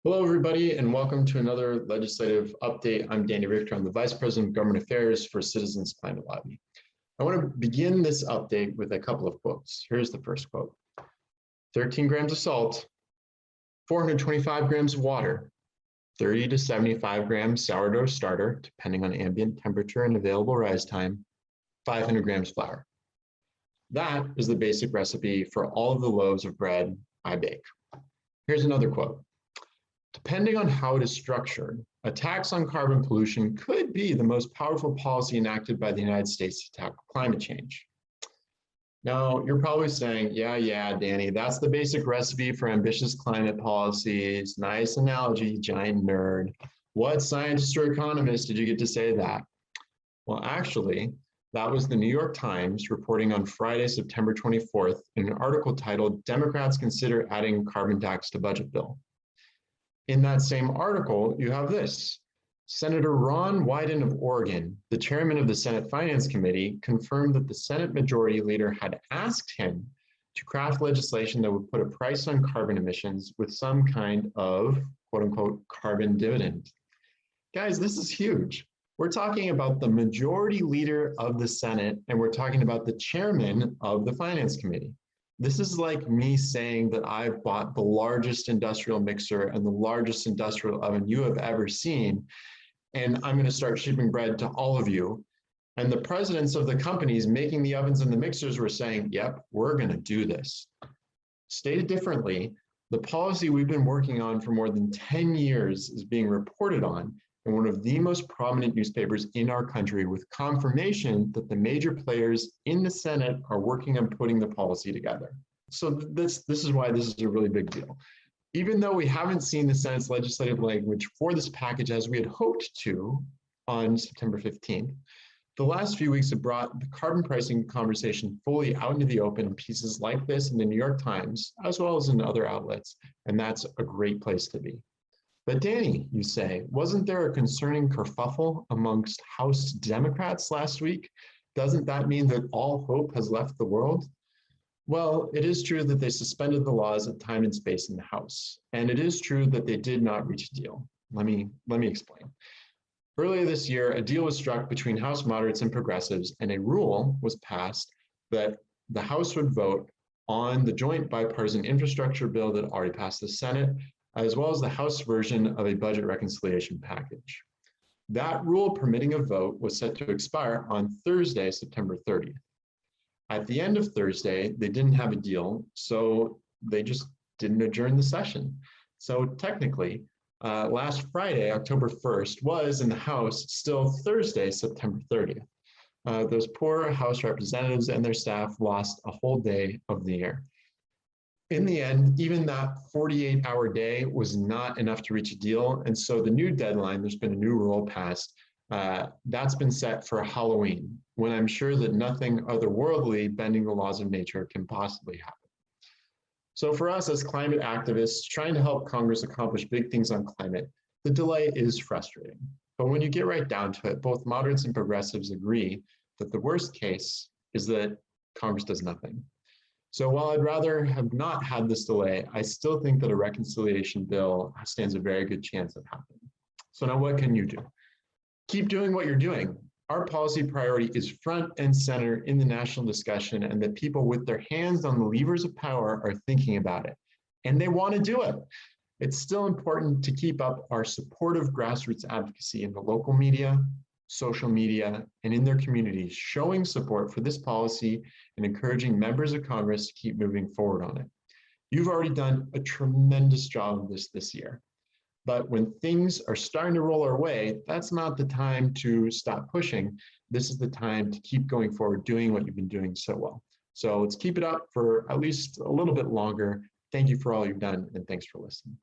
Hello, everybody, and welcome to another legislative update. I'm Danny Richter. I'm the Vice President of Government Affairs for Citizens Climate Lobby. I want to begin this update with a couple of quotes. Here's the first quote. 13 grams of salt, 425 grams of water, 30 to 75 grams sourdough starter, depending on ambient temperature and available rise time, 500 grams flour. That is the basic recipe for all of the loaves of bread I bake. Here's another quote. Depending on how it is structured, a tax on carbon pollution could be the most powerful policy enacted by the United States to tackle climate change. Now, you're probably saying, yeah, Danny, that's the basic recipe for ambitious climate policies. Nice analogy, giant nerd. What scientist or economist did you get to say that? Well, actually, that was the New York Times reporting on Friday, September 24th, in an article titled, Democrats Consider Adding Carbon Tax to Budget Bill. In that same article, you have this. Senator Ron Wyden of Oregon, the chairman of the Senate Finance Committee, confirmed that the Senate Majority Leader had asked him to craft legislation that would put a price on carbon emissions with some kind of quote unquote carbon dividend. Guys, this is huge. We're talking about the Majority Leader of the Senate, and we're talking about the chairman of the Finance Committee. This is like me saying that I've bought the largest industrial mixer and the largest industrial oven you have ever seen, and I'm going to start shipping bread to all of you. And the presidents of the companies making the ovens and the mixers were saying, yep, we're going to do this. Stated differently, the policy we've been working on for more than 10 years is being reported on in one of the most prominent newspapers in our country, with confirmation that the major players in the Senate are working on putting the policy together. So this is why this is a really big deal. Even though we haven't seen the Senate's legislative language for this package as we had hoped to on September 15th, the last few weeks have brought the carbon pricing conversation fully out into the open in pieces like this in the New York Times, as well as in other outlets, and that's a great place to be. But Danny, you say, wasn't there a concerning kerfuffle amongst House Democrats last week? Doesn't that mean that all hope has left the world? Well, it is true that they suspended the laws of time and space in the House, and it is true that they did not reach a deal. Let me explain. Earlier this year, a deal was struck between House moderates and progressives, and a rule was passed that the House would vote on the joint bipartisan infrastructure bill that already passed the Senate, as well as the House version of a budget reconciliation package. That rule permitting a vote was set to expire on Thursday, September 30th. At the end of Thursday, they didn't have a deal, so they just didn't adjourn the session. So technically, last Friday, October 1st, was in the House still Thursday, September 30th. Those poor House representatives and their staff lost a whole day of the year. In the end, even that 48-hour day was not enough to reach a deal. And so the new deadline, there's been a new rule passed, that's been set for Halloween, when I'm sure that nothing otherworldly bending the laws of nature can possibly happen. So for us as climate activists trying to help Congress accomplish big things on climate, the delay is frustrating. But when you get right down to it, both moderates and progressives agree that the worst case is that Congress does nothing. So while I'd rather have not had this delay, I still think that a reconciliation bill stands a very good chance of happening. So now what can you do? Keep doing what you're doing. Our policy priority is front and center in the national discussion, and that people with their hands on the levers of power are thinking about it, and they want to do it. It's still important to keep up our supportive grassroots advocacy in the local media, social media, and in their communities, showing support for this policy and encouraging members of Congress to keep moving forward on it. You've already done a tremendous job of this year. But when things are starting to roll our way, that's not the time to stop pushing. This is the time to keep going forward, doing what you've been doing so well. So let's keep it up for at least a little bit longer. Thank you for all you've done, and thanks for listening.